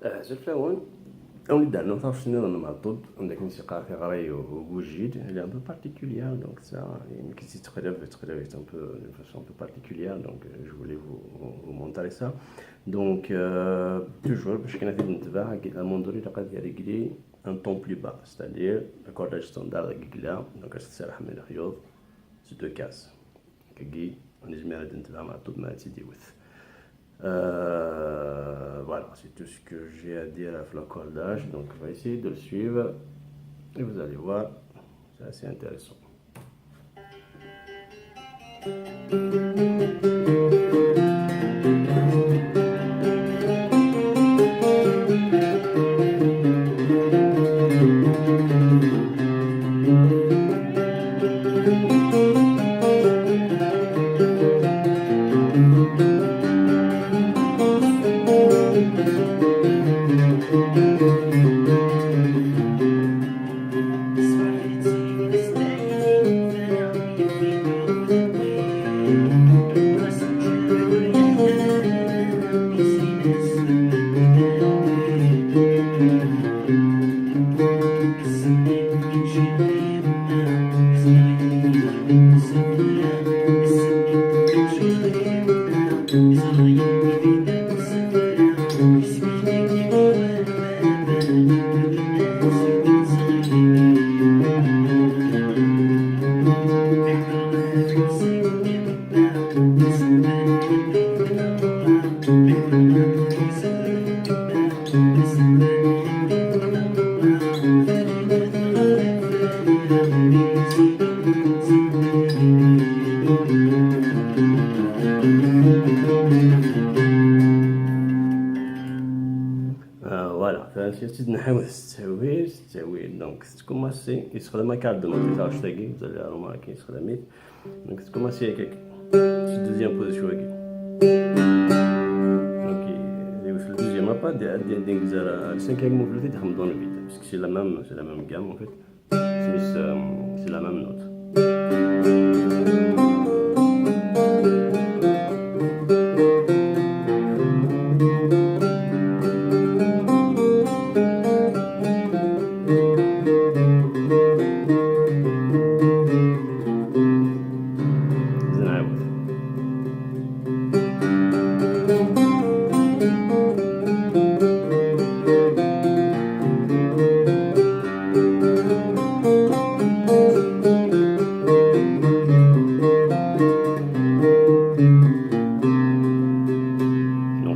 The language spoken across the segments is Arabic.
زلفاون وليد عندنا ما شنو نظن معطود عندك موسيقى في غراي وجيد اللي un peu particulière donc ça qui s'y très un peu de façon un peu particulière donc je voulais vous montrer ça donc toujours باش كاين هذه الانتباه الموندوري لقد يرجلي un ton plus bas c'est-à-dire l'accordage standard قلا donc تسرح من الخيوط c'est deux cases كي نجمع هذا الانتباه معطود مع تيدي وث voilà, c'est tout ce que j'ai à dire à l'accordage. Donc, on va essayer de le suivre et vous allez voir, c'est assez intéressant. Voilà, c'est نحاول تستوي دونك تكوماسي يستخدم كارت دو نوت تاع شتاكي vous allez remarquer يستخدم دونك تكوماسي هكاك في الدوزيام بوزيسيون هكاك دونك في الدوزيام ابا دير نزار السانكيام موفلوتي تخدم دون الفيد باسكو سي لا ميم غام en fait c'est la même note.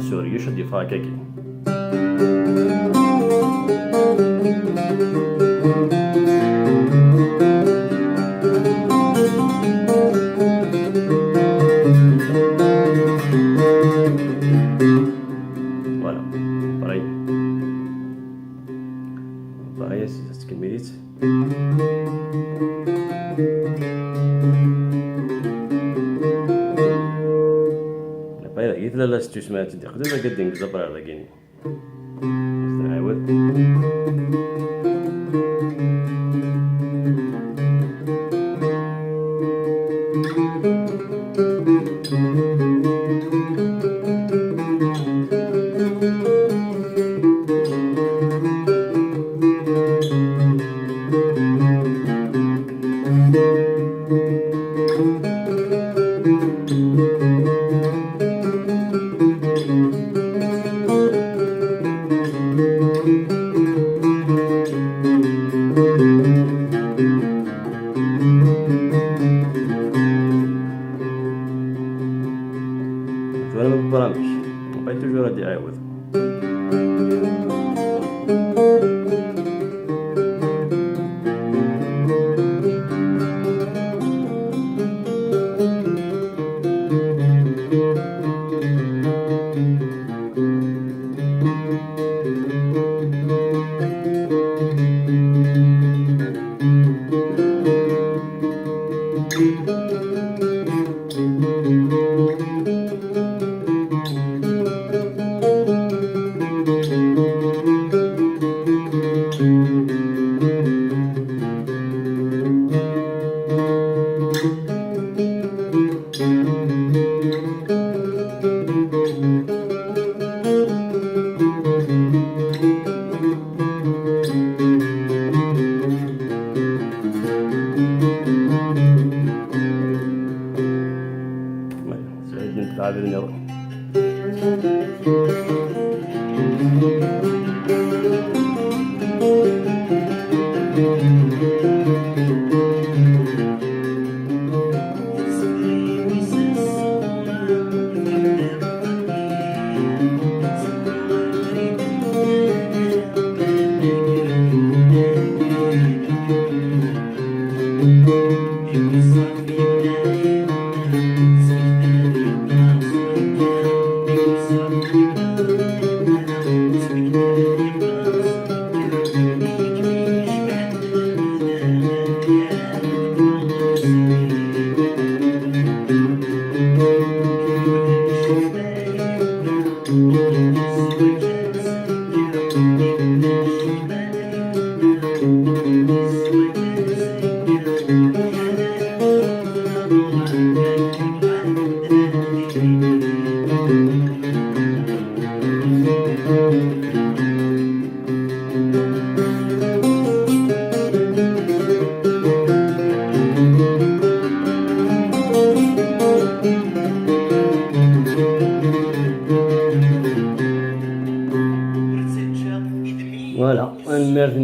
سوري شو ديفا هكاكي voilà pareil si c'est ce qu'il mérite. قلت لا لا ستو سمعت انت خدوها قد نقزبر على كيني نعاود وانا ما ببرامج بقيت توجور غادي يعاود